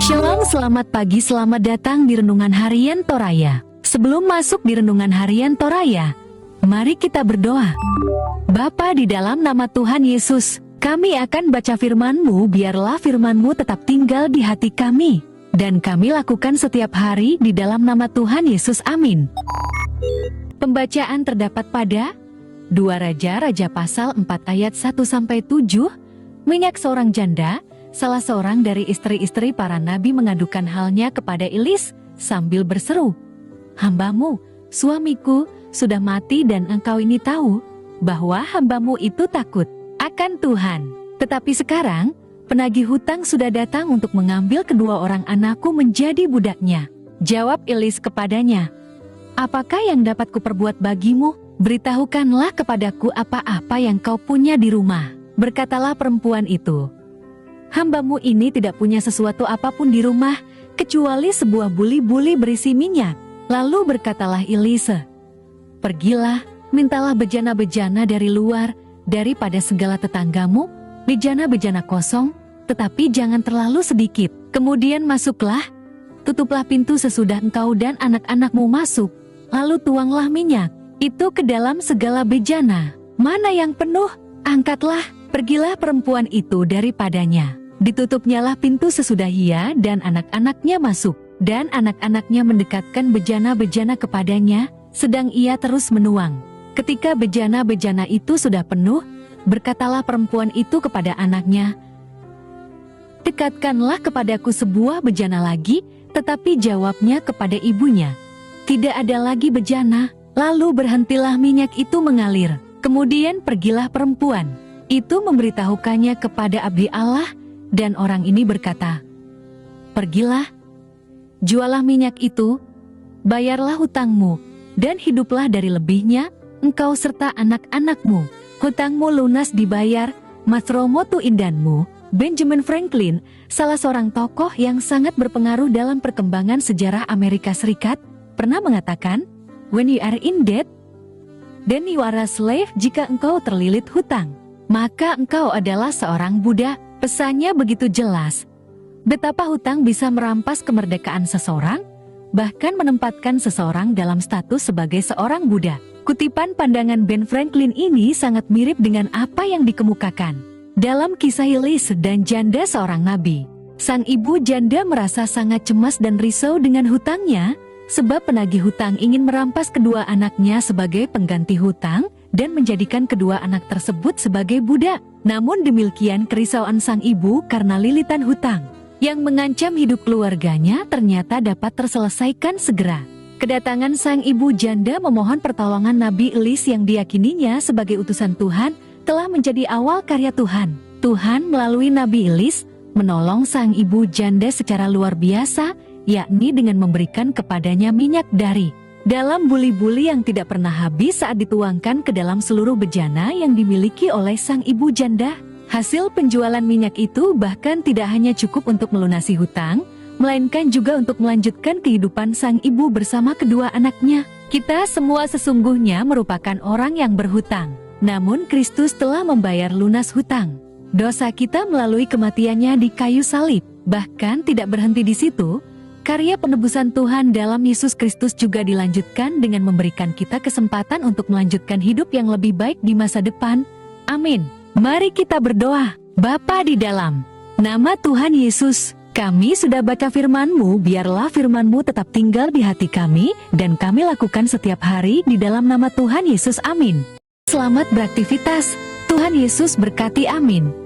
Shalom, selamat pagi, selamat datang di Renungan Harian Toraya. Sebelum masuk di Renungan Harian Toraya, mari kita berdoa. Bapa, di dalam nama Tuhan Yesus, kami akan baca firman-Mu, biarlah firman-Mu tetap tinggal di hati kami, dan kami lakukan setiap hari di dalam nama Tuhan Yesus, amin. Pembacaan terdapat pada 2 Raja pasal 4 ayat 1-7. Minyak seorang janda, salah seorang dari istri-istri para nabi, mengadukan halnya kepada Elis sambil berseru, "Hambamu, suamiku, sudah mati dan engkau ini tahu bahwa hambamu itu takut akan Tuhan. Tetapi sekarang, penagih hutang sudah datang untuk mengambil kedua orang anakku menjadi budaknya." Jawab Elis kepadanya, "Apakah yang dapat kuperbuat bagimu? Beritahukanlah kepadaku apa-apa yang kau punya di rumah." Berkatalah perempuan itu, "Hambamu ini tidak punya sesuatu apapun di rumah, kecuali sebuah buli-buli berisi minyak." Lalu berkatalah Elisa, "Pergilah, mintalah bejana-bejana dari luar, daripada segala tetanggamu, bejana-bejana kosong, tetapi jangan terlalu sedikit. Kemudian masuklah, tutuplah pintu sesudah engkau dan anak-anakmu masuk, lalu tuanglah minyak itu ke dalam segala bejana. Mana yang penuh, angkatlah." Pergilah perempuan itu daripadanya. Ditutupnyalah pintu sesudah ia dan anak-anaknya masuk, dan anak-anaknya mendekatkan bejana-bejana kepadanya, sedang ia terus menuang. Ketika bejana-bejana itu sudah penuh, berkatalah perempuan itu kepada anaknya, "Dekatkanlah kepadaku sebuah bejana lagi." Tetapi jawabnya kepada ibunya, "Tidak ada lagi bejana." Lalu berhentilah minyak itu mengalir. Kemudian pergilah perempuan itu memberitahukannya kepada abdi Allah, dan orang ini berkata, "Pergilah, jualah minyak itu, bayarlah hutangmu, dan hiduplah dari lebihnya, engkau serta anak-anakmu. Hutangmu lunas dibayar." Mathromotu Indanmu, Benjamin Franklin, salah seorang tokoh yang sangat berpengaruh dalam perkembangan sejarah Amerika Serikat, pernah mengatakan, "When you are in debt, then you are a slave." Jika engkau terlilit hutang, maka engkau adalah seorang budak. Pesannya begitu jelas. Betapa hutang bisa merampas kemerdekaan seseorang, bahkan menempatkan seseorang dalam status sebagai seorang budak. Kutipan pandangan Ben Franklin ini sangat mirip dengan apa yang dikemukakan dalam kisah Elis dan janda seorang nabi. Sang ibu janda merasa sangat cemas dan risau dengan hutangnya, sebab penagih hutang ingin merampas kedua anaknya sebagai pengganti hutang dan menjadikan kedua anak tersebut sebagai budak. Namun demikian kerisauan sang ibu karena lilitan hutang yang mengancam hidup keluarganya ternyata dapat terselesaikan segera. Kedatangan sang ibu janda memohon pertolongan Nabi Elis yang diyakininya sebagai utusan Tuhan telah menjadi awal karya Tuhan. Tuhan melalui Nabi Elis menolong sang ibu janda secara luar biasa, yakni dengan memberikan kepadanya minyak dari dalam buli-buli yang tidak pernah habis saat dituangkan ke dalam seluruh bejana yang dimiliki oleh sang ibu janda. Hasil penjualan minyak itu bahkan tidak hanya cukup untuk melunasi hutang, melainkan juga untuk melanjutkan kehidupan sang ibu bersama kedua anaknya. Kita semua sesungguhnya merupakan orang yang berhutang, namun Kristus telah membayar lunas hutang dosa kita melalui kematiannya di kayu salib. Bahkan tidak berhenti di situ, karya penebusan Tuhan dalam Yesus Kristus juga dilanjutkan dengan memberikan kita kesempatan untuk melanjutkan hidup yang lebih baik di masa depan. Amin. Mari kita berdoa. Bapa di dalam nama Tuhan Yesus, kami sudah baca firman-Mu, biarlah firman-Mu tetap tinggal di hati kami, dan kami lakukan setiap hari di dalam nama Tuhan Yesus. Amin. Selamat beraktivitas. Tuhan Yesus berkati. Amin.